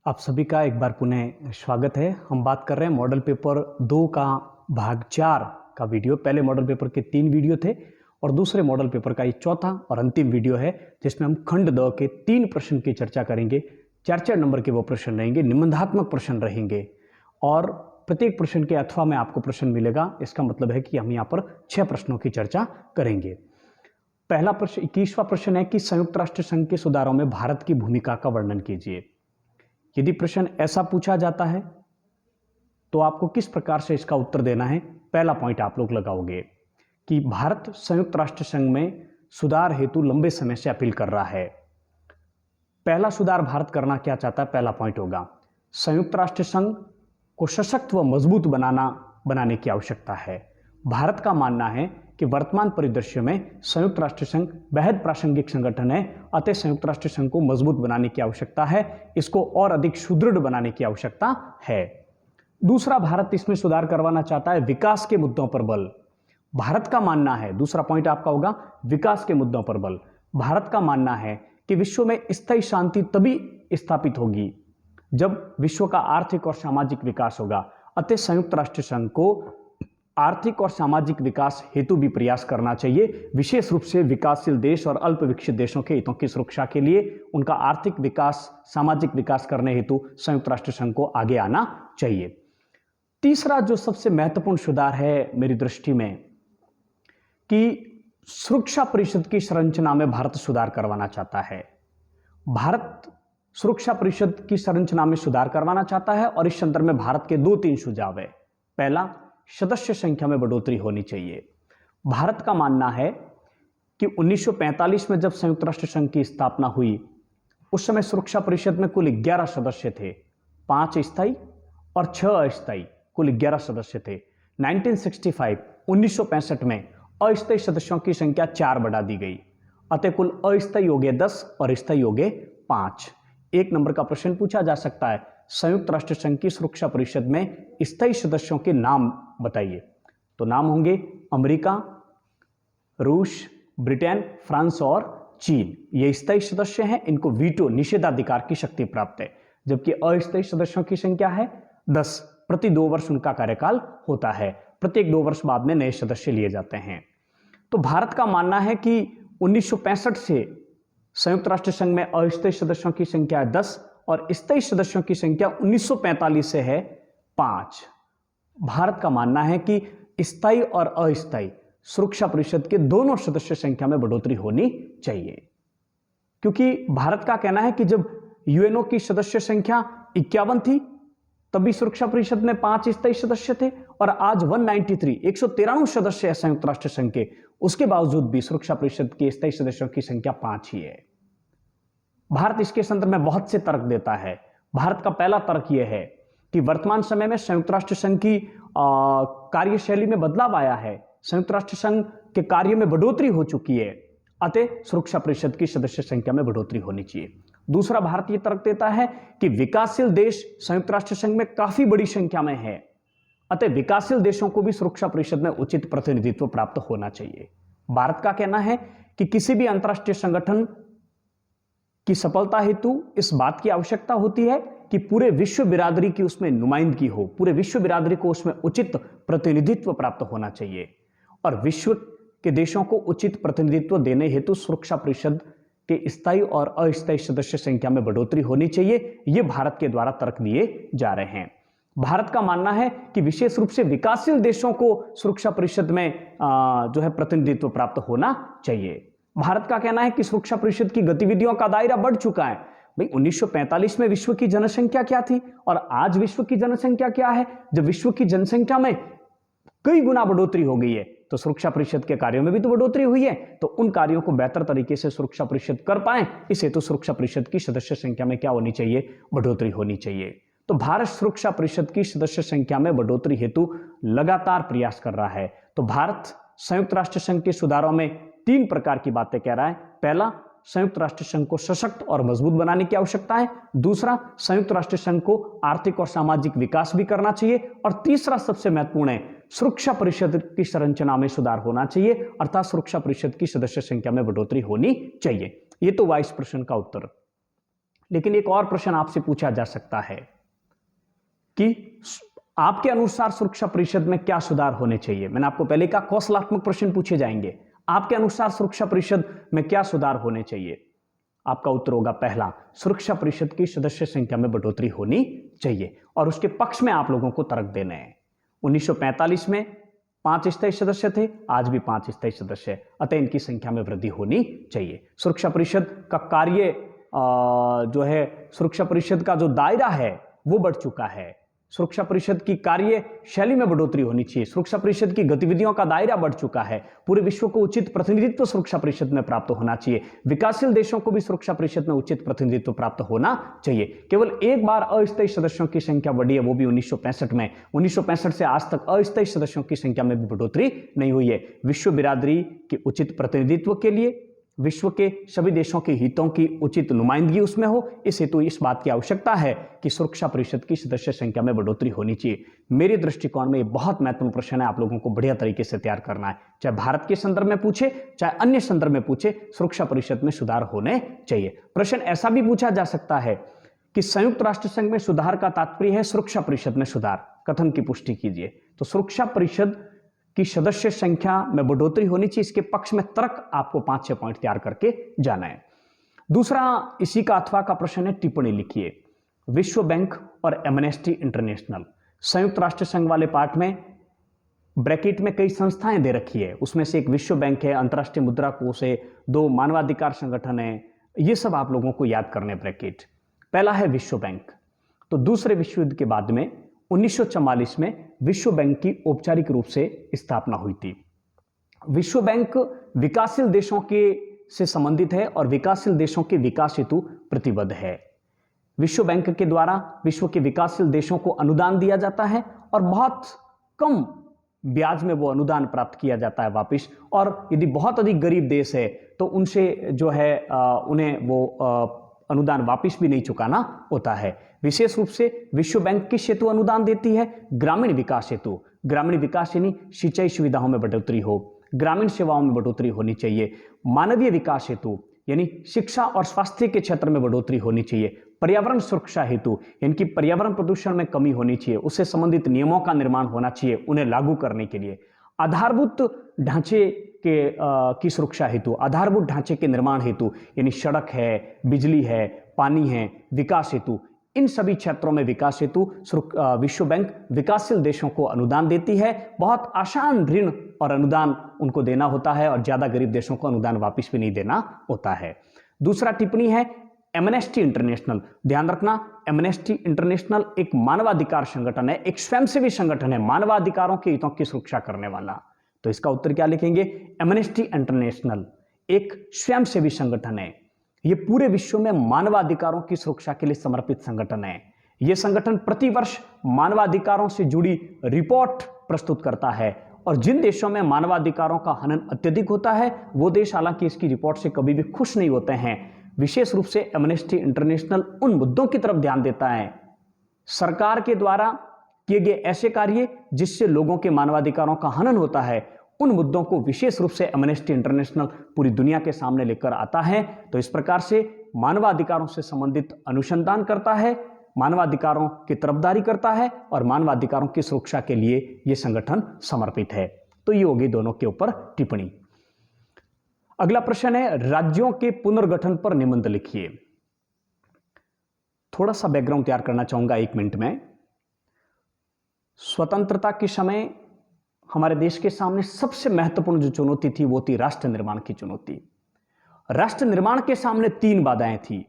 आप सभी का एक बार पुनः स्वागत है। हम बात कर रहे हैं मॉडल पेपर 2 का भाग 4 का वीडियो। पहले मॉडल पेपर के 3 वीडियो थे और दूसरे मॉडल पेपर का ये चौथा और अंतिम वीडियो है, जिसमें हम खंड 2 के 3 प्रश्न की चर्चा करेंगे। 4-4 नंबर के वो प्रश्न रहेंगे, निबंधात्मक प्रश्न रहेंगे और प्रत्येक प्रश्न के अथवा में आपको प्रश्न मिलेगा। इसका मतलब है कि हम यहाँ पर 6 प्रश्नों की चर्चा करेंगे। पहला प्रश्न 21वां प्रश्न है कि संयुक्त राष्ट्र संघ के सुधारों में भारत की भूमिका का वर्णन कीजिए। यदि प्रश्न ऐसा पूछा जाता है तो आपको किस प्रकार से इसका उत्तर देना है। पहला पॉइंट आप लोग लगाओगे कि भारत संयुक्त राष्ट्र संघ में सुधार हेतु लंबे समय से अपील कर रहा है। पहला सुधार भारत करना क्या चाहता है, पहला पॉइंट होगा संयुक्त राष्ट्र संघ को सशक्त व मजबूत बनाने की आवश्यकता है। भारत का मानना है कि वर्तमान परिदृश्य में संयुक्त राष्ट्र संघ बेहद प्रासंगिक संगठन है, अतः संयुक्त राष्ट्र संघ को मजबूत बनाने की आवश्यकता है, इसको और अधिक सुदृढ़ बनाने की आवश्यकता है। दूसरा, भारत इसमें सुधार करवाना चाहता है विकास के मुद्दों पर बल। भारत का मानना है, दूसरा पॉइंट आपका होगा विकास के मुद्दों पर बल। भारत का मानना है कि विश्व में स्थायी शांति तभी स्थापित होगी जब विश्व का आर्थिक और सामाजिक विकास होगा, अतः संयुक्त राष्ट्र संघ को आर्थिक और सामाजिक विकास हेतु भी प्रयास करना चाहिए, विशेष रूप से विकासशील देश और अल्प विकसित देशों के हितों की सुरक्षा के लिए उनका आर्थिक विकास, सामाजिक विकास करने हेतु संयुक्त राष्ट्र संघ को आगे आना चाहिए। तीसरा जो सबसे महत्वपूर्ण सुधार है मेरी दृष्टि में, कि सुरक्षा परिषद की संरचना में भारत सुधार करवाना चाहता है। भारत सुरक्षा परिषद की संरचना में सुधार करवाना चाहता है और इस संदर्भ में भारत के 2-3 सुझाव है। पहला, सदस्य संख्या में बढ़ोतरी होनी चाहिए। भारत का मानना है कि 1945 में जब संयुक्त राष्ट्र संघ की स्थापना हुई, उस समय सुरक्षा परिषद में कुल 11 सदस्य थे, 5 स्थायी और 6 अस्थायी, कुल 11 सदस्य थे। 1965 में अस्थायी सदस्यों की संख्या 4 बढ़ा दी गई, अतः कुल अस्थायी हो गए 10 और स्थायी हो गए 5। 1 नंबर का प्रश्न पूछा जा सकता है, संयुक्त राष्ट्र संघ की सुरक्षा परिषद में स्थायी सदस्यों के नाम बताइए। तो नाम होंगे अमेरिका, रूस, ब्रिटेन, फ्रांस और चीन। ये स्थायी सदस्य हैं, इनको वीटो निषेधाधिकार की शक्ति प्राप्त है। जबकि अस्थायी सदस्यों की संख्या है 10। प्रति 2 वर्ष उनका कार्यकाल होता है, प्रत्येक 2 वर्ष बाद में नए सदस्य लिए जाते हैं। तो भारत का मानना है कि 1965 से संयुक्त राष्ट्र संघ में अस्थायी सदस्यों की संख्या 10 और स्थायी सदस्यों की संख्या 1945 से है 5। भारत का मानना है कि स्थायी और अस्थायी सुरक्षा परिषद के दोनों सदस्य संख्या में बढ़ोतरी होनी चाहिए, क्योंकि भारत का कहना है कि जब यूएनओ की सदस्य संख्या 51 थी तभी सुरक्षा परिषद में 5 स्थायी सदस्य थे और आज 193 सदस्य है संयुक्त राष्ट्र संघ के, उसके बावजूद भी सुरक्षा परिषद के स्थायी सदस्यों की संख्या 5 ही है। भारत इसके संदर्भ में बहुत से तर्क देता है। भारत का पहला तर्क यह है कि वर्तमान समय में संयुक्त राष्ट्र संघ की कार्यशैली में बदलाव आया है, संयुक्त राष्ट्र संघ के कार्य में बढ़ोतरी हो चुकी है, अतः सुरक्षा परिषद की सदस्य संख्या में बढ़ोतरी होनी चाहिए। दूसरा, भारत ये तर्क देता है कि विकासशील देश संयुक्त राष्ट्र संघ में काफी बड़ी संख्या में है, अतः विकासशील देशों को भी सुरक्षा परिषद में उचित प्रतिनिधित्व प्राप्त होना चाहिए। भारत का कहना है कि किसी भी अंतरराष्ट्रीय संगठन की सफलता हेतु इस बात की आवश्यकता होती है कि पूरे विश्व बिरादरी की उसमें नुमाइंदगी हो, पूरे विश्व बिरादरी को उसमें उचित प्रतिनिधित्व प्राप्त होना चाहिए और विश्व के देशों को उचित प्रतिनिधित्व देने हेतु सुरक्षा परिषद के स्थायी और अस्थायी सदस्य संख्या में बढ़ोतरी होनी चाहिए। ये भारत के द्वारा तर्क दिए जा रहे हैं। भारत का मानना है कि विशेष रूप से विकासशील देशों को सुरक्षा परिषद में जो है प्रतिनिधित्व प्राप्त होना चाहिए। भारत का कहना है कि सुरक्षा परिषद की गतिविधियों का दायरा बढ़ चुका है। भाई 1945 में विश्व की जनसंख्या क्या थी और आज विश्व की जनसंख्या क्या है। जब विश्व की जनसंख्या में कई गुना बढ़ोतरी हो गई है तो सुरक्षा परिषद के कार्यों में भी तो बढ़ोतरी हुई है, तो उन कार्यों को बेहतर तरीके से सुरक्षा परिषद कर पाए, इस हेतु सुरक्षा परिषद की सदस्य संख्या में क्या होनी चाहिए, बढ़ोतरी होनी चाहिए। तो भारत सुरक्षा परिषद की सदस्य संख्या में बढ़ोतरी हेतु लगातार प्रयास कर रहा है। तो भारत संयुक्त राष्ट्र संघ के सुधारों में 3 प्रकार की बातें कह रहा है। पहला, संयुक्त राष्ट्र संघ को सशक्त और मजबूत बनाने की आवश्यकता है। दूसरा, संयुक्त राष्ट्र संघ को आर्थिक और सामाजिक विकास भी करना चाहिए और तीसरा सबसे महत्वपूर्ण है, सुरक्षा परिषद की संरचना में सुधार होना चाहिए, अर्थात सुरक्षा परिषद की सदस्य संख्या में बढ़ोतरी होनी चाहिए। ये तो 22 प्रश्न का उत्तर। लेकिन एक और प्रश्न आपसे पूछा जा सकता है कि आपके अनुसार सुरक्षा परिषद में क्या सुधार होने चाहिए। मैंने आपको पहले कहा कौशलात्मक प्रश्न पूछे जाएंगे। आपके अनुसार सुरक्षा परिषद में क्या सुधार होने चाहिए? आपका उत्तर होगा पहला, सुरक्षा परिषद की सदस्य संख्या में बढ़ोतरी होनी चाहिए और उसके पक्ष में आप लोगों को तर्क देने हैं। 1945 में 5 स्थायी सदस्य थे, आज भी 5 स्थायी सदस्य है, अतः इनकी संख्या में वृद्धि होनी चाहिए। सुरक्षा परिषद का कार्य जो है, सुरक्षा परिषद का जो दायरा है वो बढ़ चुका है। सुरक्षा परिषद की कार्य शैली में बढ़ोतरी होनी चाहिए। सुरक्षा परिषद की गतिविधियों का दायरा बढ़ चुका है। पूरे विश्व को उचित प्रतिनिधित्व सुरक्षा परिषद में प्राप्त होना चाहिए। विकासशील देशों को भी सुरक्षा परिषद में उचित प्रतिनिधित्व प्राप्त होना चाहिए। केवल एक बार अस्थायी सदस्यों की संख्या बढ़ी है, वो भी 1965 में। 1965 से आज तक अस्थायी सदस्यों की संख्या में भी बढ़ोतरी नहीं हुई है। विश्व बिरादरी के उचित प्रतिनिधित्व के लिए विश्व के सभी देशों के हितों की उचित नुमाइंदगी उसमें हो, इस हेतु इस बात की आवश्यकता है कि सुरक्षा परिषद की सदस्य संख्या में बढ़ोतरी होनी चाहिए। मेरे दृष्टिकोण में ये बहुत महत्वपूर्ण प्रश्न है, आप लोगों को बढ़िया तरीके से तैयार करना है। चाहे भारत के संदर्भ में पूछे, चाहे अन्य संदर्भ में पूछे, सुरक्षा परिषद में सुधार होने चाहिए। प्रश्न ऐसा भी पूछा जा सकता है कि संयुक्त राष्ट्र संघ में सुधार का तात्पर्य है सुरक्षा परिषद में सुधार, कथन की पुष्टि कीजिए। तो सुरक्षा परिषद की सदस्य संख्या में बढ़ोतरी होनी चाहिए, इसके पक्ष में तर्क आपको 5-6 पॉइंट तैयार करके जाना है। दूसरा इसी का अथवा का प्रश्न है, टिप्पणी लिखिए। विश्व बैंक और एमनेस्टी इंटरनेशनल, संयुक्त राष्ट्र संघ वाले पार्ट में ब्रैकेट में कई संस्थाएं दे रखी है, उसमें से एक विश्व बैंक है, अंतर्राष्ट्रीय मुद्रा कोष है, 2 मानवाधिकार संगठन है, ये सब आप लोगों को याद करने ब्रैकेट। पहला है विश्व बैंक। तो दूसरे विश्व युद्ध के बाद में 1944 में विश्व बैंक की औपचारिक रूप से स्थापना हुई थी। विश्व बैंक विकासशील देशों के से संबंधित है और विकासशील देशों के विकास हेतु प्रतिबद्ध है। विश्व बैंक के द्वारा विश्व के विकासशील देशों को अनुदान दिया जाता है और बहुत कम ब्याज में वो अनुदान प्राप्त किया जाता है वापिस, और यदि बहुत अधिक गरीब देश है तो उनसे जो है उन्हें वो अनुदान वापिस भी नहीं चुकाना होता है। विशेष रूप से विश्व बैंक किस हेतु अनुदान देती है? ग्रामीण विकास हेतु। ग्रामीण विकास यानी सिंचाई सुविधाओं में बढ़ोतरी हो, ग्रामीण सेवाओं में बढ़ोतरी होनी चाहिए। मानवीय विकास हेतु यानी शिक्षा और स्वास्थ्य के क्षेत्र में बढ़ोतरी होनी चाहिए। पर्यावरण सुरक्षा हेतु यानी कि पर्यावरण प्रदूषण में कमी होनी चाहिए, उससे संबंधित नियमों का निर्माण होना चाहिए उन्हें लागू करने के लिए। आधारभूत ढांचे की सुरक्षा हेतु, आधारभूत ढांचे के निर्माण हेतु यानी सड़क है, बिजली है, पानी है, विकास हेतु, इन सभी क्षेत्रों में विकास हेतु विश्व बैंक विकासशील देशों को अनुदान देती है। बहुत आसान ऋण और अनुदान उनको देना होता है और ज्यादा गरीब देशों को अनुदान वापस भी नहीं देना होता है। दूसरा टिप्पणी है एमनेस्टी इंटरनेशनल। ध्यान रखना, एमनेस्टी इंटरनेशनल एक मानवाधिकार संगठन है, एक स्वयंसेवी संगठन है, मानवाधिकारों के हितों की सुरक्षा करने वाला। तो इसका उत्तर क्या लिखेंगे? एमनेस्टी इंटरनेशनल एक स्वयंसेवी संगठन है। यह पूरे विश्व में मानवाधिकारों की सुरक्षा के लिए समर्पित संगठन है। यह संगठन प्रतिवर्ष मानवाधिकारों से जुड़ी रिपोर्ट प्रस्तुत करता है और जिन देशों में मानवाधिकारों का हनन अत्यधिक होता है वो देश हालांकि इसकी रिपोर्ट से कभी भी खुश नहीं होते हैं। विशेष रूप से एमनेस्टी इंटरनेशनल उन मुद्दों की तरफ ध्यान देता है, सरकार के द्वारा किए गए ऐसे कार्य जिससे लोगों के मानवाधिकारों का हनन होता है, उन मुद्दों को विशेष रूप से एमनेस्टी इंटरनेशनल पूरी दुनिया के सामने लेकर आता है। तो इस प्रकार से मानवाधिकारों से संबंधित अनुसंधान करता है, मानवाधिकारों की तरफदारी करता है और मानवाधिकारों की सुरक्षा के लिए यह संगठन समर्पित है। तो ये होगी दोनों के ऊपर टिप्पणी। अगला प्रश्न है राज्यों के पुनर्गठन पर निबंध लिखिए। थोड़ा सा बैकग्राउंड तैयार करना चाहूंगा 1 मिनट में। स्वतंत्रता के समय हमारे देश के सामने सबसे महत्वपूर्ण जो चुनौती थी वो थी राष्ट्र निर्माण की चुनौती। राष्ट्र निर्माण के सामने 3 बाधाएं थी।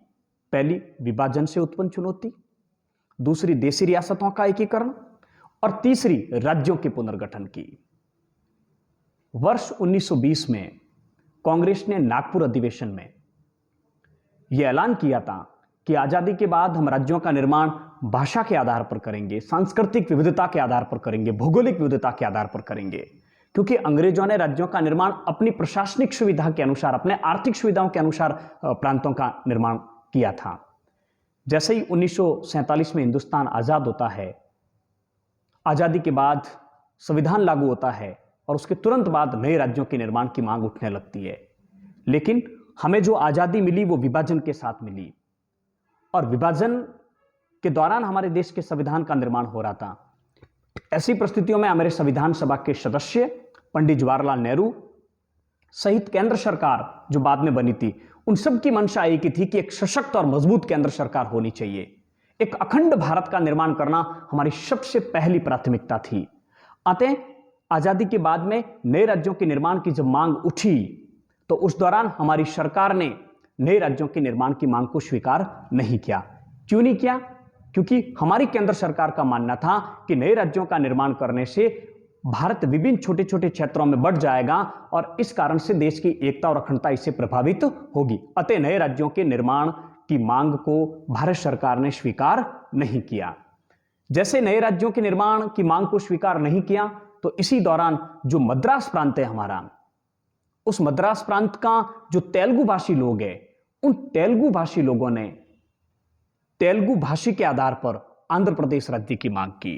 पहली विभाजन से उत्पन्न चुनौती, दूसरी देशी रियासतों का एकीकरण और तीसरी राज्यों के पुनर्गठन की। वर्ष 1920 में कांग्रेस ने नागपुर अधिवेशन में यह ऐलान किया था कि आजादी के बाद हम राज्यों का निर्माण भाषा के आधार पर करेंगे, सांस्कृतिक विविधता के आधार पर करेंगे, भौगोलिक विविधता के आधार पर करेंगे, क्योंकि अंग्रेजों ने राज्यों का निर्माण अपनी प्रशासनिक सुविधा के अनुसार, अपने आर्थिक सुविधाओं के अनुसार प्रांतों का निर्माण किया था। जैसे ही 1947 में हिंदुस्तान आजाद होता है, आजादी के बाद संविधान लागू होता है और उसके तुरंत बाद नए राज्यों के निर्माण की मांग उठने लगती है। लेकिन हमें जो आजादी मिली वो विभाजन के साथ मिली। और विभाजन के दौरान हमारे देश के संविधान का निर्माण हो रहा था। ऐसी परिस्थितियों में हमारे संविधान सभा के सदस्य पंडित जवाहरलाल नेहरू सहित केंद्र सरकार जो बाद में बनी थी, उन सब की मंशा एक ही थी कि एक सशक्त और मजबूत केंद्र सरकार होनी चाहिए। एक अखंड भारत का निर्माण करना हमारी सबसे पहली प्राथमिकता थी। अतः आजादी के बाद में नए राज्यों के निर्माण की जब मांग उठी तो उस दौरान हमारी सरकार ने नए राज्यों के निर्माण की मांग को स्वीकार नहीं किया। क्यों नहीं किया? क्योंकि हमारी केंद्र सरकार का मानना था कि नए राज्यों का निर्माण करने से भारत विभिन्न छोटे छोटे क्षेत्रों में बढ़ जाएगा और इस कारण से देश की एकता और अखंडता इससे प्रभावित होगी। अतः नए राज्यों के निर्माण की मांग को भारत सरकार ने स्वीकार नहीं किया। जैसे नए राज्यों के निर्माण की मांग को स्वीकार नहीं किया तो इसी दौरान जो मद्रास प्रांत है हमारा, उस मद्रास प्रांत का जो तेलुगु भाषी लोग हैं, उन तेलुगु भाषी लोगों ने तेलुगु भाषी के आधार पर आंध्र प्रदेश राज्य की मांग की।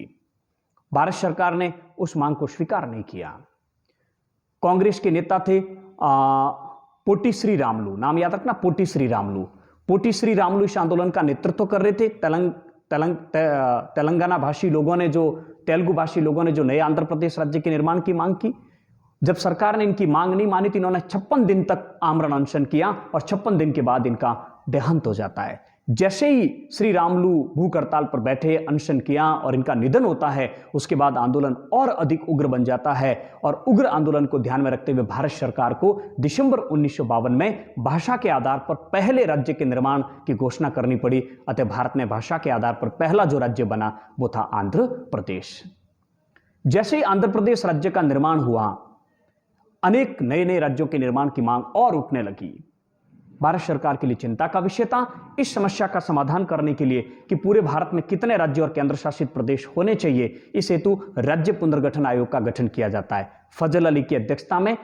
भारत सरकार ने उस मांग को स्वीकार नहीं किया। कांग्रेस के नेता थे पोटी श्री रामलू, नाम याद रखना, पोटी श्री रामलू। पोटी श्री रामलू इस आंदोलन का नेतृत्व कर रहे थे। तेलंगाना भाषी लोगों ने, जो तेलुगु भाषी लोगों ने जो नए आंध्र प्रदेश राज्य के निर्माण की मांग की। जब सरकार ने इनकी मांग नहीं मानी तो इन्होंने 56 दिन तक आमरण अनशन किया और 56 दिन के बाद इनका देहांत हो जाता है। जैसे ही श्री रामलू भूख हड़ताल पर बैठे, अनशन किया और इनका निधन होता है, उसके बाद आंदोलन और अधिक उग्र बन जाता है और उग्र आंदोलन को ध्यान में रखते हुए भारत सरकार को दिसंबर 1952 में भाषा के आधार पर पहले राज्य के निर्माण की घोषणा करनी पड़ी। अतः भारत में भाषा के आधार पर पहला जो राज्य बना वो था आंध्र प्रदेश। जैसे ही आंध्र प्रदेश राज्य का निर्माण हुआ, अनेक नए नए राज्यों के निर्माण की मांग और उठने लगी। भारत सरकार के लिए चिंता का विषय था इस समस्या का समाधान करने के लिए कि पूरे भारत में कितने राज्य और केंद्र शासित प्रदेश होने चाहिए। इस हेतु राज्य पुनर्गठन आयोग का गठन किया जाता है। फजल अली की अध्यक्षता में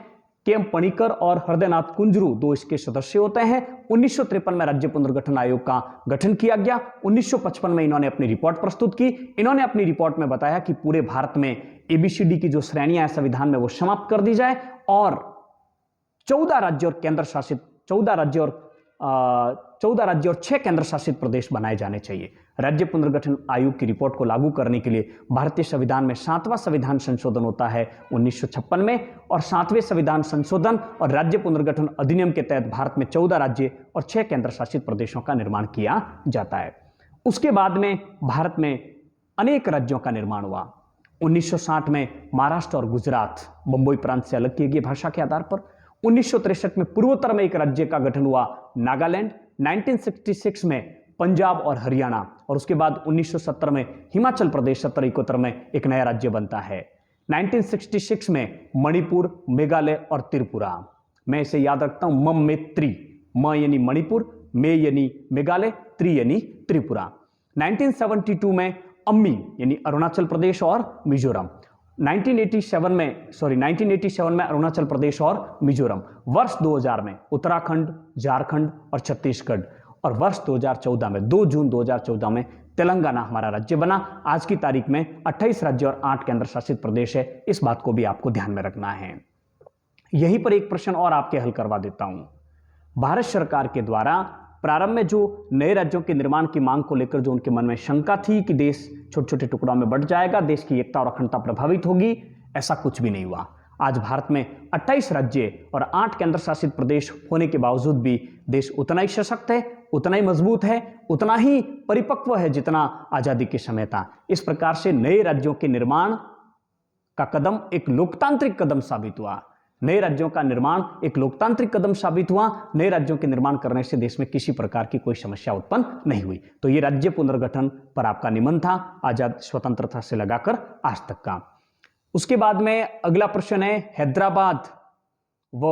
के.एम. पणिकर और हृदयनाथ कुंजरू दो इसके सदस्य होते हैं। 1953 में राज्य पुनर्गठन आयोग का गठन किया गया। 1955 में इन्होंने अपनी रिपोर्ट प्रस्तुत की। इन्होंने अपनी रिपोर्ट में बताया कि पूरे भारत में एबीसीडी की जो श्रेणियां हैं संविधान में वो समाप्त कर दी जाए और 14 राज्य और 6 केंद्र शासित प्रदेश बनाए जाने चाहिए। राज्य पुनर्गठन आयोग की रिपोर्ट को लागू करने के लिए भारतीय संविधान में 7वां संविधान संशोधन होता है 1956 में, और 7वें संविधान संशोधन और राज्य पुनर्गठन अधिनियम के तहत भारत में 14 राज्य और 6 केंद्र शासित प्रदेशों का निर्माण किया जाता है। उसके बाद में भारत में अनेक राज्यों का निर्माण हुआ। 1960 में महाराष्ट्र और गुजरात बंबई प्रांत से अलग किए गए भाषा के आधार पर। 1963 में पूर्वोत्तर में एक राज्य का गठन हुआ, नागालैंड। 1966 में पंजाब और हरियाणा, और उसके बाद 1970 में हिमाचल प्रदेश 70-71 में एक नया राज्य बनता है। 1966 में मणिपुर, मेघालय और त्रिपुरा। मैं इसे याद रखता हूं, मम में त्रि, म यानी मणिपुर, मे यानी मेघालय, त्रि यानी त्रिपुरा। 1972 में अम्मी यानी अरुणाचल प्रदेश और मिजोरम। 1987 में अरुणाचल प्रदेश और मिजोरम। वर्ष 2000 में उत्तराखंड, झारखंड और छत्तीसगढ़, और वर्ष 2014 में 2 जून 2014 में तेलंगाना हमारा राज्य बना। आज की तारीख में 28 राज्य और 8 केंद्र शासित प्रदेश है। इस बात को भी आपको ध्यान में रखना है। यहीं पर एक प्रश्न और आपके हल करवा देता हूं। भारत सरकार के द्वारा प्रारंभ में जो नए राज्यों के निर्माण की मांग को लेकर जो उनके मन में शंका थी कि देश छोटे छोटे टुकड़ों में बढ़ जाएगा, देश की एकता और अखंडता प्रभावित होगी, ऐसा कुछ भी नहीं हुआ। आज भारत में 28 राज्य और 8 केंद्र शासित प्रदेश होने के बावजूद भी देश उतना ही सशक्त है, उतना ही मजबूत है, उतना ही परिपक्व है जितना आजादी के समय था। इस प्रकार से नए राज्यों के निर्माण का कदम एक लोकतांत्रिक कदम साबित हुआ। नए राज्यों का निर्माण एक लोकतांत्रिक कदम साबित हुआ। नए राज्यों के निर्माण करने से देश में किसी प्रकार की कोई समस्या उत्पन्न नहीं हुई। तो ये राज्य पुनर्गठन पर आपका निबंध था, आजाद स्वतंत्रता से लगाकर आज तक का। उसके बाद में अगला प्रश्न है, हैदराबाद व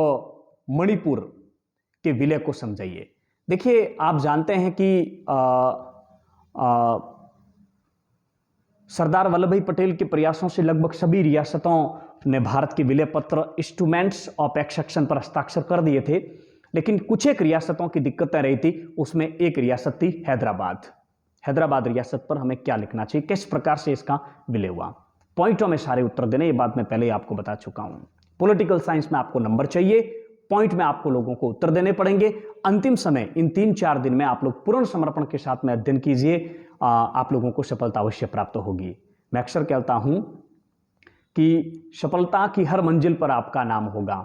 मणिपुर के विलय को समझाइए। देखिए, आप जानते हैं कि सरदार वल्लभ भाई पटेल के प्रयासों से लगभग सभी रियासतों ने भारत के विलय पत्र इंस्ट्रूमेंट्स ऑफ एक्सेशन पर हस्ताक्षर कर दिए थे, लेकिन कुछ एक रियासतों की दिक्कतें रही थी। उसमें एक रियासत थी हैदराबाद। हैदराबाद रियासत पर हमें क्या लिखना चाहिए, किस प्रकार से इसका विलय हुआ। पॉइंटों में सारे उत्तर देने, ये बात मैं पहले ही आपको बता चुका हूं। पॉलिटिकल साइंस में आपको नंबर चाहिए, पॉइंट में आपको लोगों को उत्तर देने पड़ेंगे। अंतिम समय इन 3-4 दिन में आप लोग पूर्ण समर्पण के साथ में अध्ययन कीजिए, आप लोगों को सफलता अवश्य प्राप्त होगी। मैं अक्सर कहता हूं कि सफलता की हर मंजिल पर आपका नाम होगा,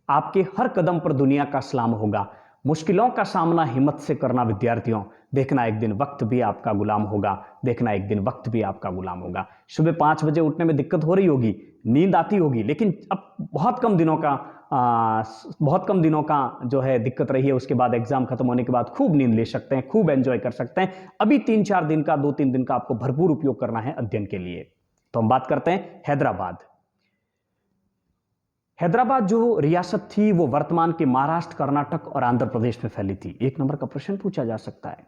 आपके हर कदम पर दुनिया का सलाम होगा। मुश्किलों का सामना हिम्मत से करना विद्यार्थियों, देखना एक दिन वक्त भी आपका गुलाम होगा, देखना एक दिन वक्त भी आपका गुलाम होगा। सुबह 5 बजे उठने में दिक्कत हो रही होगी, नींद आती होगी, लेकिन अब बहुत कम दिनों का जो है दिक्कत रही है, उसके बाद एग्जाम खत्म होने के बाद खूब नींद ले सकते हैं, खूब एंजॉय कर सकते हैं। अभी 3-4 दिन का, 2-3 दिन का आपको भरपूर उपयोग करना है अध्ययन के लिए। तो हम बात करते हैं हैदराबाद। हैदराबाद जो रियासत थी वो वर्तमान के महाराष्ट्र, कर्नाटक और आंध्र प्रदेश में फैली थी। 1 नंबर का प्रश्न पूछा जा सकता है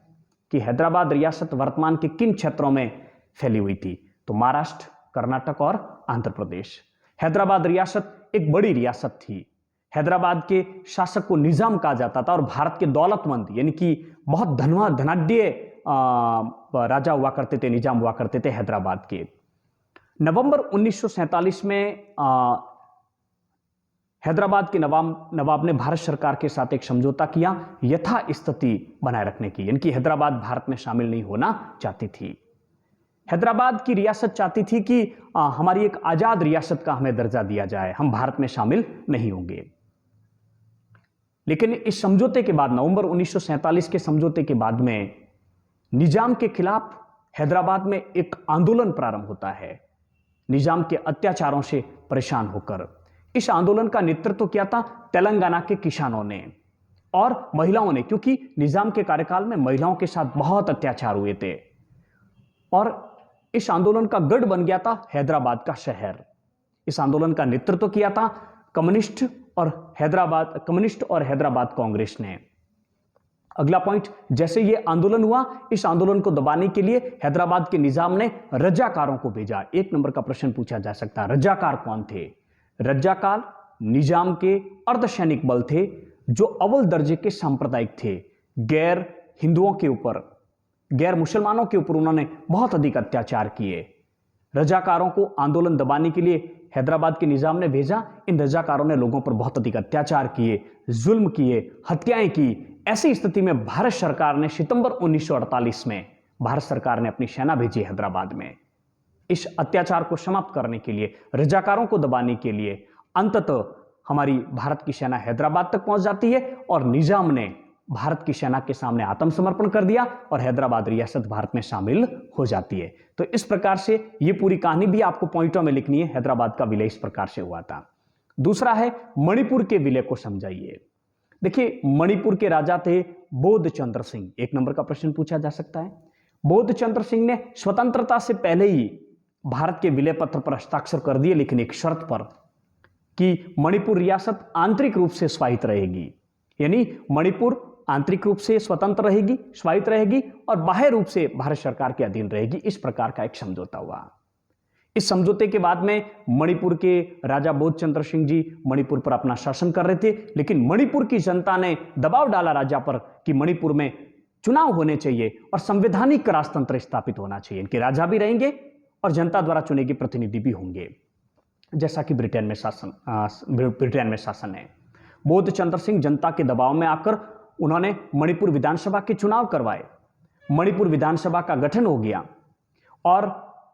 कि हैदराबाद रियासत वर्तमान के किन क्षेत्रों में फैली हुई थी? तो महाराष्ट्र, कर्नाटक और आंध्र प्रदेश। हैदराबाद रियासत एक बड़ी रियासत थी। हैदराबाद के शासक को निजाम कहा जाता था और भारत के दौलतमंद यानी कि बहुत धनाढ्य राजा हुआ करते थे, निजाम हुआ करते थे हैदराबाद के। नवंबर 1947 में हैदराबाद के नवाब ने भारत सरकार के साथ एक समझौता किया यथास्थिति बनाए रखने की, यानी कि हैदराबाद भारत में शामिल नहीं होना चाहती थी। हैदराबाद की रियासत चाहती थी कि हमारी एक आजाद रियासत का हमें दर्जा दिया जाए, हम भारत में शामिल नहीं होंगे। लेकिन इस समझौते के बाद, नवंबर 1947 के समझौते के बाद में निजाम के खिलाफ हैदराबाद में एक आंदोलन प्रारंभ होता है, निजाम के अत्याचारों से परेशान होकर। इस आंदोलन का नेतृत्व किया था तेलंगाना के किसानों ने और महिलाओं ने, क्योंकि निजाम के कार्यकाल में महिलाओं के साथ बहुत अत्याचार हुए थे। और इस आंदोलन का गढ़ बन गया था हैदराबाद का शहर। इस आंदोलन का नेतृत्व किया था कम्युनिस्ट और हैदराबाद कांग्रेस ने। अगला पॉइंट, जैसे यह आंदोलन हुआ, इस आंदोलन को दबाने के लिए हैदराबाद के निजाम ने रजाकारों को भेजा। 1 नंबर का प्रश्न पूछा जा सकता है, रजाकार कौन थे? रजाकार निजाम के अर्धसैनिक बल थे जो अव्वल दर्जे के सांप्रदायिक थे। गैर हिंदुओं के ऊपर, गैर मुसलमानों के ऊपर उन्होंने बहुत अधिक अत्याचार किए। रजाकारों को आंदोलन दबाने के लिए हैदराबाद के निजाम ने भेजा। इन रजाकारों ने लोगों पर बहुत अधिक अत्याचार किए, जुल्म किए, हत्याएं की। ऐसी स्थिति में भारत सरकार ने सितंबर 1948 में भारत सरकार ने अपनी सेना भेजी हैदराबाद में। इस अत्याचार को समाप्त करने के लिए, रजाकारों को दबाने के लिए अंततः हमारी भारत की सेना हैदराबाद तक पहुंच जाती है और निजाम ने भारत की सेना के सामने आत्मसमर्पण कर दिया और हैदराबाद रियासत भारत में शामिल हो जाती है। तो इस प्रकार से ये पूरी कहानी भी आपको पॉइंटों में लिखनी है। हैदराबाद का विलय इस प्रकार से हुआ था। दूसरा है मणिपुर के विलय को समझाइए। देखिए, मणिपुर के राजा थे बोधचंद्र सिंह। 1 नंबर का प्रश्न पूछा जा सकता है। बोधचंद्र सिंह ने स्वतंत्रता से पहले ही भारत के विलय पत्र पर हस्ताक्षर कर दिए, लेकिन एक शर्त पर कि मणिपुर रियासत आंतरिक रूप से स्वायत्त रहेगी, यानी मणिपुर आंतरिक रूप से स्वतंत्र रहेगी, स्वायत्त रहेगी और बाह्य रूप से भारत सरकार के अधीन रहेगी। इस प्रकार का एक समझौता हुआ। इस समझौते के बाद में मणिपुर के राजा बोधचंद्र सिंह जी मणिपुर पर अपना शासन कर रहे थे, लेकिन मणिपुर की जनता ने दबाव डाला राजा पर कि मणिपुर में चुनाव होने चाहिए और संवैधानिक राजतंत्र स्थापित होना चाहिए। इनके राजा भी रहेंगे और जनता द्वारा चुने गए प्रतिनिधि भी होंगे, जैसा कि ब्रिटेन में शासन है। बोधचंद्र सिंह जनता के दबाव में आकर उन्होंने मणिपुर विधानसभा के चुनाव करवाए। मणिपुर विधानसभा का गठन हो गया और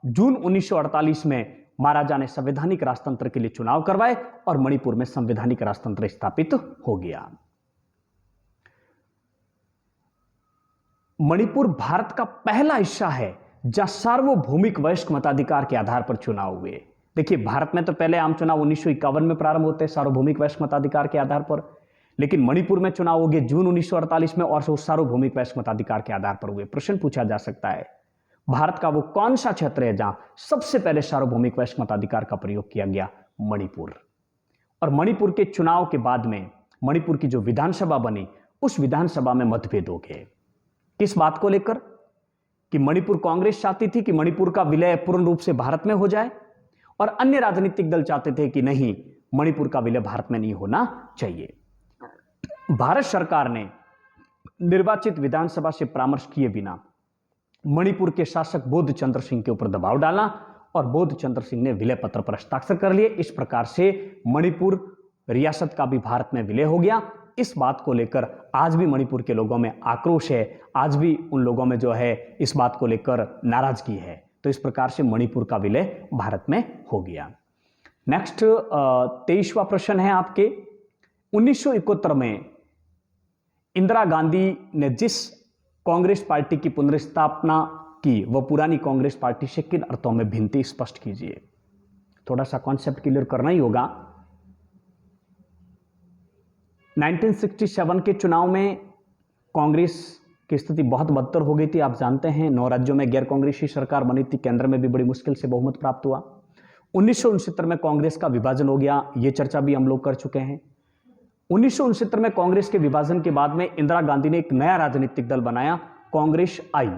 जून 1948 में महाराजा ने संवैधानिक राजतंत्र के लिए चुनाव करवाए और मणिपुर में संवैधानिक राजतंत्र स्थापित हो गया। मणिपुर भारत का पहला हिस्सा है जहां सार्वभौमिक वयस्क मताधिकार के आधार पर चुनाव हुए। देखिए, भारत में तो पहले आम चुनाव 1951 में प्रारंभ होते हैं सार्वभौमिक वयस्क मताधिकार के आधार पर, लेकिन मणिपुर में चुनाव हो गए जून 1948 में और सार्वभौमिक वयस्क मताधिकार के आधार पर हुए। प्रश्न पूछा जा सकता है, भारत का वो कौन सा क्षेत्र है जहां सबसे पहले सार्वभौमिक वयस्क मताधिकार का प्रयोग किया गया? मणिपुर। और मणिपुर के चुनाव के बाद में मणिपुर की जो विधानसभा बनी, उस विधानसभा में मतभेद हो गए। किस बात को लेकर? कि मणिपुर कांग्रेस चाहती थी कि मणिपुर का विलय पूर्ण रूप से भारत में हो जाए और अन्य राजनीतिक दल चाहते थे कि नहीं, मणिपुर का विलय भारत में नहीं होना चाहिए। भारत सरकार ने निर्वाचित विधानसभा से परामर्श किए बिना मणिपुर के शासक बोधचंद्र सिंह के ऊपर दबाव डाला और बोधचंद्र सिंह ने विलय पत्र पर हस्ताक्षर कर लिए। इस प्रकार से मणिपुर रियासत का भी भारत में विलय हो गया। इस बात को लेकर आज भी मणिपुर के लोगों में आक्रोश है, आज भी उन लोगों में जो है इस बात को लेकर नाराजगी है। तो इस प्रकार से मणिपुर का विलय भारत में हो गया। नेक्स्ट 23वां प्रश्न है आपके, 1971 में इंदिरा गांधी ने जिस कांग्रेस पार्टी की पुनर्स्थापना की वह पुरानी कांग्रेस पार्टी से किन अर्थों में भिन्न थी, स्पष्ट कीजिए। थोड़ा सा कॉन्सेप्ट क्लियर करना ही होगा। 1967 के चुनाव में कांग्रेस की स्थिति बहुत बदतर हो गई थी। आप जानते हैं 9 राज्यों में गैर कांग्रेसी सरकार बनी थी, केंद्र में भी बड़ी मुश्किल से बहुमत प्राप्त हुआ। 1969 में कांग्रेस का विभाजन हो गया, यह चर्चा भी हम लोग कर चुके हैं। 1969 में कांग्रेस के विभाजन के बाद में इंदिरा गांधी ने एक नया राजनीतिक दल बनाया, कांग्रेस आई।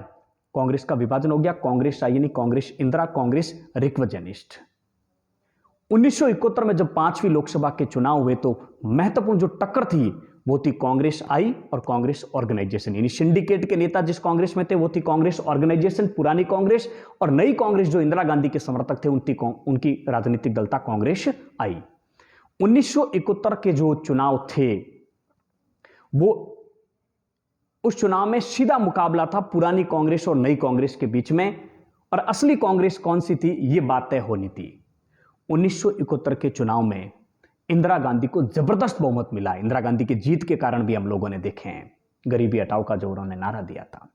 कांग्रेस का विभाजन हो गया, कांग्रेस आई यानी कांग्रेस इंदिरा, कांग्रेस रिक्वजनिस्ट। 1971 में जब 5वीं लोकसभा के चुनाव हुए तो महत्वपूर्ण जो टक्कर थी वो थी कांग्रेस आई और कांग्रेस ऑर्गेनाइजेशन, यानी सिंडिकेट के नेता जिस कांग्रेस में थे वो थी कांग्रेस ऑर्गेनाइजेशन, पुरानी कांग्रेस, और नई कांग्रेस जो इंदिरा गांधी के समर्थक थे उनकी राजनीतिक दल था कांग्रेस आई। 1971 के जो चुनाव थे वो उस चुनाव में सीधा मुकाबला था पुरानी कांग्रेस और नई कांग्रेस के बीच में, और असली कांग्रेस कौन सी थी ये बात तय होनी थी। 1971 के चुनाव में इंदिरा गांधी को जबरदस्त बहुमत मिला। इंदिरा गांधी की जीत के कारण भी हम लोगों ने देखे हैं, गरीबी हटाओ का जो उन्होंने नारा दिया था।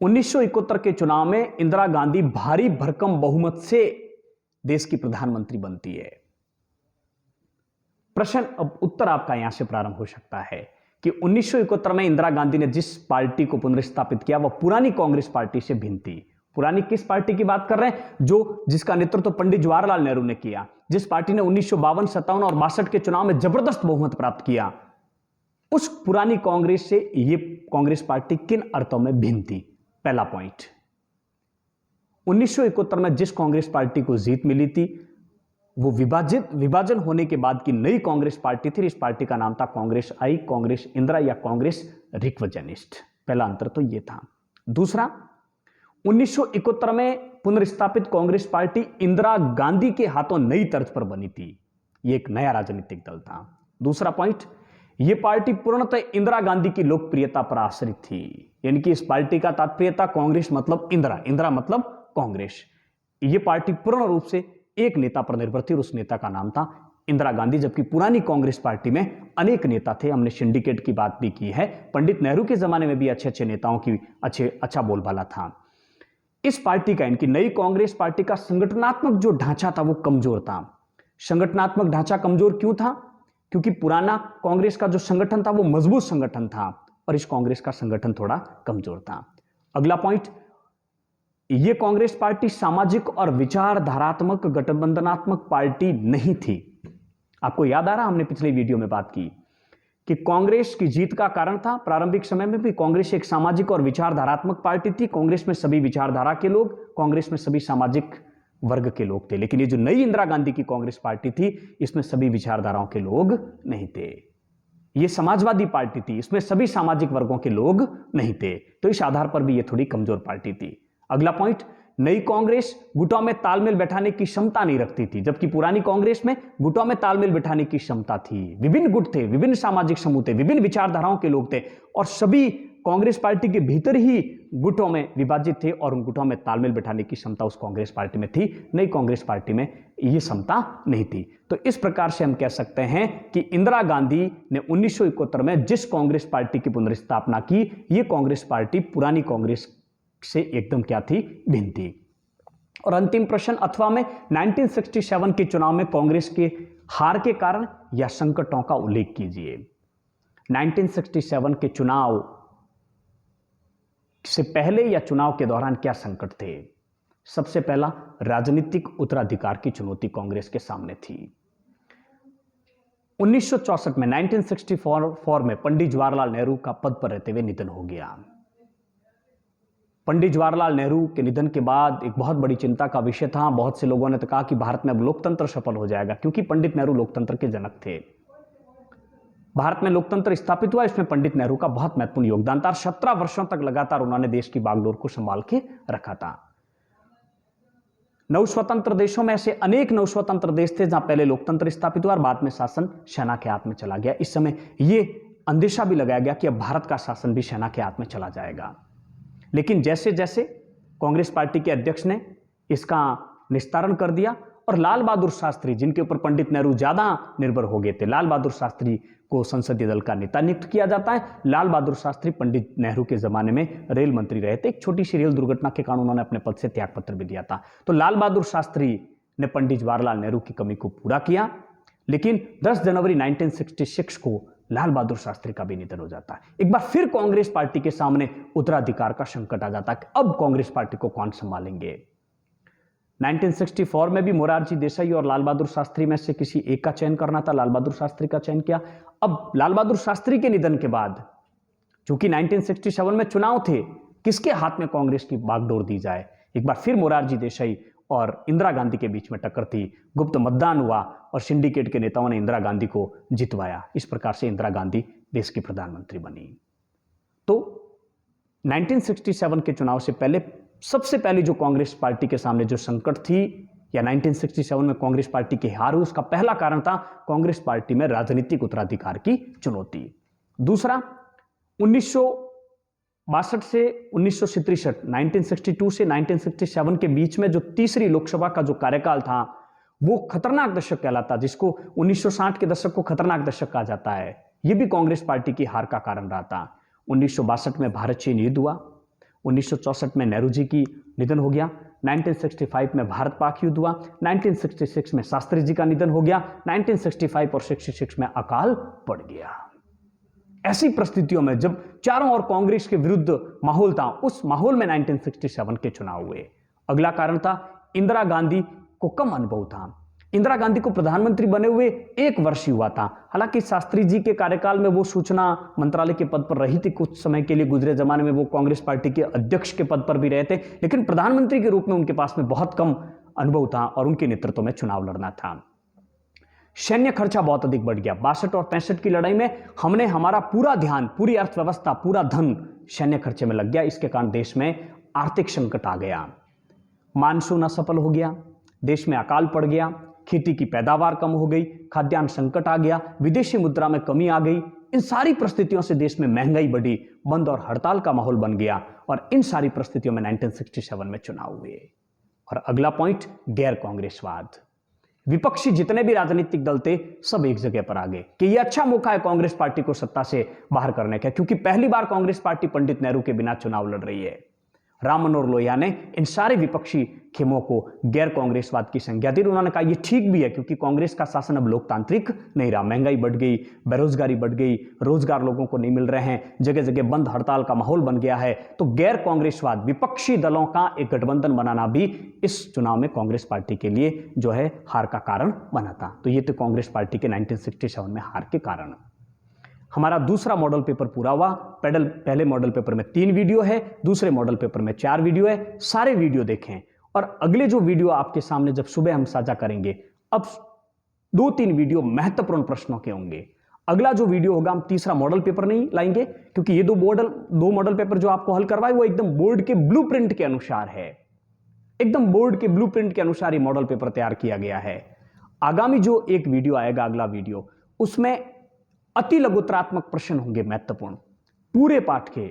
1971 के चुनाव में इंदिरा गांधी भारी भरकम बहुमत से देश की प्रधानमंत्री बनती है। प्रश्न अब उत्तर आपका यहां से प्रारंभ हो सकता है कि 1971 में इंदिरा गांधी ने जिस पार्टी को पुनर्स्थापित किया वह पुरानी कांग्रेस पार्टी से भिन्न थी। पुरानी किस पार्टी की बात कर रहे हैं? जिसका नेतृत्व पंडित जवाहरलाल नेहरू ने किया, जिस पार्टी ने 1952, 57 और 62 के चुनाव में जबरदस्त बहुमत प्राप्त किया, उस पुरानी कांग्रेस से यह कांग्रेस पार्टी किन अर्थों में भिन्न थी? पहला पॉइंट, 1971 में जिस कांग्रेस पार्टी को जीत मिली थी वो विभाजन होने के बाद की नई कांग्रेस पार्टी थी। इस पार्टी का नाम था कांग्रेस आई, कांग्रेस इंदिरा या कांग्रेस रिक्वजनिस्ट। पहला अंतर तो यह था। दूसरा, 1971 में पुनर्स्थापित कांग्रेस पार्टी इंदिरा गांधी के हाथों नई तर्ज पर बनी थी, यह एक नया राजनीतिक दल था। दूसरा पॉइंट, यह पार्टी पूर्णतः इंदिरा गांधी की लोकप्रियता पर आश्रित थी, यानी कि इस पार्टी का तात्पर्य था कांग्रेस मतलब इंदिरा, इंदिरा मतलब कांग्रेस। यह पार्टी पूर्ण रूप से एक नेता पर निर्भर थी और उस नेता का नाम था इंदिरा गांधी, जबकि पुरानी कांग्रेस पार्टी में अनेक नेता थे। हमने सिंडिकेट की बात भी की है, पंडित नेहरू के जमाने में भी अच्छे अच्छे नेताओं की अच्छा बोलबाला था। इस पार्टी का, इनकी नई कांग्रेस पार्टी का संगठनात्मक जो ढांचा था वो कमजोर था। संगठनात्मक ढांचा कमजोर क्यों था? क्योंकि पुराना कांग्रेस का जो संगठन था वो मजबूत संगठन था और इस कांग्रेस का संगठन थोड़ा कमजोर था। अगला पॉइंट, यह कांग्रेस पार्टी सामाजिक और विचारधारात्मक गठबंधनात्मक पार्टी नहीं थी। आपको याद आ रहा, हमने पिछले वीडियो में बात की कि कांग्रेस की जीत का कारण था प्रारंभिक समय में भी कांग्रेस एक सामाजिक और विचारधारात्मक पार्टी थी। कांग्रेस में सभी विचारधारा के लोग, कांग्रेस में सभी सामाजिक वर्ग के लोग थे। लेकिन ये जो नई इंदिरा गांधी की कांग्रेस पार्टी थी इसमें सभी विचारधाराओं के लोग नहीं थे। ये समाजवादी पार्टी थी, इसमें सभी सामाजिक वर्गों के लोग नहीं थे, तो इस आधार पर भी ये थोड़ी कमजोर पार्टी थी। अगला पॉइंट, नई कांग्रेस गुटों में तालमेल बैठाने की क्षमता नहीं रखती थी, जबकि पुरानी कांग्रेस में गुटों में तालमेल बैठाने की क्षमता थी। विभिन्न गुट थे, विभिन्न सामाजिक समूह थे, विभिन्न विचारधाराओं के लोग थे और सभी कांग्रेस पार्टी के भीतर ही गुटों में विभाजित थे और उन गुटों में तालमेल बैठाने की क्षमता उस कांग्रेस पार्टी में थी। नई कांग्रेस पार्टी में यह क्षमता नहीं थी। तो इस प्रकार से हम कह सकते हैं कि इंदिरा गांधी ने 1971 में जिस कांग्रेस पार्टी की पुनर्स्थापना की, यह कांग्रेस पार्टी पुरानी कांग्रेस से एकदम क्या थी? भिन्न थी। और अंतिम प्रश्न, अथवा में 1967 के चुनाव में कांग्रेस के हार के कारण या संकटों का उल्लेख कीजिए। 1967 के चुनाव से पहले या चुनाव के दौरान क्या संकट थे? सबसे पहला, राजनीतिक उत्तराधिकार की चुनौती कांग्रेस के सामने थी। 1964 में 1964 में पंडित जवाहरलाल नेहरू का पद पर रहते हुए निधन हो गया। पंडित जवाहरलाल नेहरू के निधन के बाद एक बहुत बड़ी चिंता का विषय था। बहुत से लोगों ने तो कहा कि भारत में अब लोकतंत्र सफल हो जाएगा, क्योंकि पंडित नेहरू लोकतंत्र के जनक थे। भारत में लोकतंत्र स्थापित हुआ, इसमें पंडित नेहरू का बहुत महत्वपूर्ण योगदान था। 17 वर्षों तक लगातार उन्होंने देश की बागडोर को संभाल के रखा था। नव स्वतंत्र देशों में ऐसे अनेक नव स्वतंत्र देश थे जहां पहले लोकतंत्र स्थापित हुआ और बाद में शासन सेना के हाथ में चला गया। इस समय यह अंदेशा भी लगाया गया कि अब भारत का शासन भी सेना के हाथ में चला जाएगा। लेकिन जैसे जैसे कांग्रेस पार्टी के अध्यक्ष ने इसका निस्तारण कर दिया और लाल बहादुर शास्त्री, जिनके ऊपर पंडित नेहरू ज्यादा निर्भर हो गए थे, लाल बहादुर शास्त्री को संसदीय दल का नेता नियुक्त किया जाता है। लाल बहादुर शास्त्री पंडित नेहरू के जमाने में रेल मंत्री रहे थे। एक छोटी सी रेल दुर्घटना के कारण उन्होंने अपने पद से त्यागपत्र भी दिया था। तो लाल बहादुर शास्त्री ने पंडित जवाहरलाल नेहरू की कमी को पूरा किया। लेकिन 10 जनवरी 1966 को लाल बहादुर शास्त्री का भी निधन हो जाता है। एक बार फिर कांग्रेस पार्टी के सामने उत्तराधिकार का संकट आ जाता है कि अब कांग्रेस पार्टी को कौन संभालेंगे। 1964 में भी मोरारजी देसाई और लाल बहादुर शास्त्री में से किसी एक का चयन करना था। लाल बहादुर शास्त्री का चयन किया। अब लाल बहादुर शास्त्री के निधन के बाद, चूंकि 1967 में चुनाव थे, किसके हाथ में कांग्रेस की बागडोर दी जाए। एक बार फिर मोरारजी देसाई और इंदिरा गांधी के बीच में टक्कर थी। गुप्त मतदान हुआ और सिंडिकेट के नेताओं ने इंदिरा गांधी को जितवाया। इस प्रकार से इंदिरा गांधी देश की प्रधानमंत्री बनी। तो 1967 के चुनाव से पहले सबसे पहले जो कांग्रेस पार्टी के सामने जो संकट थी, या 1967 में कांग्रेस पार्टी की हार हुई, उसका पहला कारण था कांग्रेस पार्टी में राजनीतिक उत्तराधिकार की चुनौती। दूसरा, 1962 से 1963, 1962 से 1967 के बीच में जो तीसरी लोकसभा का जो कार्यकाल था, वो खतरनाक दशक कहलाता, जिसको 1960 के दशक को खतरनाक दशक कहा जाता है। यह भी कांग्रेस पार्टी की हार का कारण रहा था। 1962 में भारत चीन युद्ध हुआ। 1964 में नेहरू जी की निधन हो गया। 1965 में भारत पाक युद्ध हुआ। 1966 में शास्त्री जी का निधन हो गया। 1965 और 66 में अकाल पड़ गया। ऐसी परिस्थितियों में जब चारों ओर कांग्रेस के विरुद्ध माहौल था, उस माहौल में 1967 के चुनाव हुए। अगला कारण था इंदिरा गांधी को कम अनुभव था। इंदिरा गांधी को प्रधानमंत्री बने हुए 1 वर्ष ही हुआ था। हालांकि शास्त्री जी के कार्यकाल में वो सूचना मंत्रालय के पद पर रही थी। कुछ समय के लिए गुजरे जमाने में वो कांग्रेस पार्टी के अध्यक्ष के पद पर भी रहे थे, लेकिन प्रधानमंत्री के रूप में उनके पास में बहुत कम अनुभव था और उनके नेतृत्व में चुनाव लड़ना था। सैन्य खर्चा बहुत अधिक बढ़ गया। 62 और 65 की लड़ाई में हमने हमारा पूरा ध्यान, पूरी अर्थव्यवस्था, पूरा धन सैन्य खर्चे में लग गया। इसके कारण देश में आर्थिक संकट आ गया। मानसून असफल हो गया, देश में अकाल पड़ गया, खेती की पैदावार कम हो गई, खाद्यान्न संकट आ गया, विदेशी मुद्रा में कमी आ गई। इन सारी परिस्थितियों से देश में महंगाई बढ़ी, बंद और हड़ताल का माहौल बन गया और इन सारी परिस्थितियों में 1967 में चुनाव हुए। और अगला पॉइंट, गैर कांग्रेसवाद। विपक्षी जितने भी राजनीतिक दल थे, सब एक जगह पर आ गए कि यह अच्छा मौका है कांग्रेस पार्टी को सत्ता से बाहर करने का, क्योंकि पहली बार कांग्रेस पार्टी पंडित नेहरू के बिना चुनाव लड़ रही है। राम मनोहर लोहिया ने इन सारे विपक्षी खेमों को गैर कांग्रेसवाद की संज्ञा दी। उन्होंने कहा यह ठीक भी है, क्योंकि कांग्रेस का शासन अब लोकतांत्रिक नहीं रहा। महंगाई बढ़ गई, बेरोजगारी बढ़ गई, रोजगार लोगों को नहीं मिल रहे हैं, जगह जगह बंद हड़ताल का माहौल बन गया है। तो गैर कांग्रेसवाद, विपक्षी दलों का एक गठबंधन बनाना भी इस चुनाव में कांग्रेस पार्टी के लिए जो है हार का कारण बना था। तो ये तो कांग्रेस पार्टी के 1967 में हार के कारण। हमारा दूसरा मॉडल पेपर पूरा हुआ। पहले मॉडल पेपर में 3 वीडियो है, दूसरे मॉडल पेपर में 4 वीडियो है। सारे वीडियो देखें और अगले जो वीडियो आपके सामने जब सुबह हम साझा करेंगे, अब 2-3 वीडियो महत्वपूर्ण प्रश्नों के होंगे। अगला जो वीडियो होगा, हम तीसरा मॉडल पेपर नहीं लाएंगे, क्योंकि ये दो मॉडल पेपर जो आपको हल करवाए वो एकदम बोर्ड के ब्लूप्रिंट के अनुसार है। एकदम बोर्ड के ब्लूप्रिंट के अनुसार ये मॉडल पेपर तैयार किया गया है। आगामी जो एक वीडियो आएगा, अगला वीडियो, उसमें अति लघुत्तरात्मक प्रश्न होंगे महत्वपूर्ण पूरे पाठ के,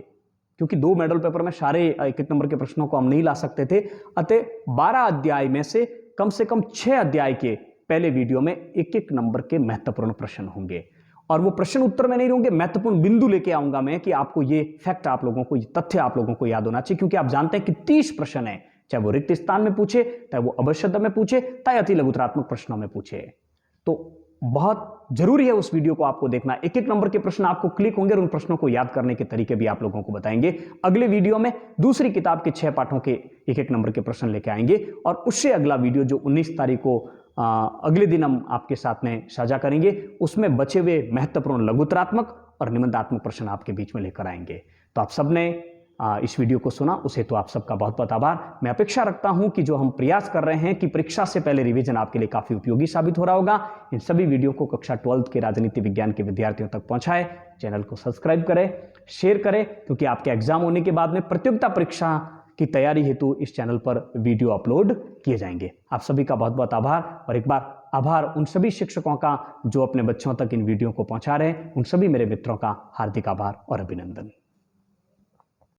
क्योंकि 2 मॉडल पेपर में सारे 1-1 नंबर के प्रश्नों को हम नहीं ला सकते थे। अतः 12 अध्याय में से कम 6 अध्याय के पहले वीडियो में 1-1 नंबर के महत्वपूर्ण प्रश्न होंगे। और वो प्रश्न उत्तर में नहीं होंगे, महत्वपूर्ण बिंदु लेके आऊंगा मैं कि आपको ये फैक्ट, आप लोगों को ये तथ्य आप लोगों को याद होना चाहिए, क्योंकि आप जानते हैं कि 30 प्रश्न है, चाहे वो रिक्त स्थान में पूछे, चाहे वो अवशब्द में पूछे, चाहे अति लघुत्तरात्मक प्रश्नों में पूछे। तो बहुत जरूरी है उस वीडियो को आपको देखना। 1-1 नंबर के प्रश्न आपको क्लिक होंगे और उन प्रश्नों को याद करने के तरीके भी आप लोगों को बताएंगे। अगले वीडियो में दूसरी किताब के 6 पाठों के 1-1 नंबर के प्रश्न लेके आएंगे और उससे अगला वीडियो जो 19 तारीख को अगले दिन हम आपके साथ में साझा करेंगे, उसमें बचे हुए महत्वपूर्ण लघुत्तरात्मक और निबंधात्मक प्रश्न आपके बीच में लेकर आएंगे। तो आप सबने इस वीडियो को सुना, उसे तो आप सबका बहुत बहुत आभार। मैं अपेक्षा रखता हूं कि जो हम प्रयास कर रहे हैं कि परीक्षा से पहले रिवीजन आपके लिए काफी उपयोगी साबित हो रहा होगा। इन सभी वीडियो को कक्षा 12th के राजनीति विज्ञान के विद्यार्थियों तक पहुंचाएं, चैनल को सब्सक्राइब करें, शेयर करें, क्योंकि आपके एग्जाम होने के बाद में प्रतियोगिता परीक्षा की तैयारी हेतु इस चैनल पर वीडियो अपलोड किए जाएंगे। आप सभी का बहुत बहुत आभार, और एक बार आभार उन सभी शिक्षकों का जो अपने बच्चों तक इन वीडियो को पहुंचा रहे हैं। उन सभी मेरे मित्रों का हार्दिक आभार और अभिनंदन।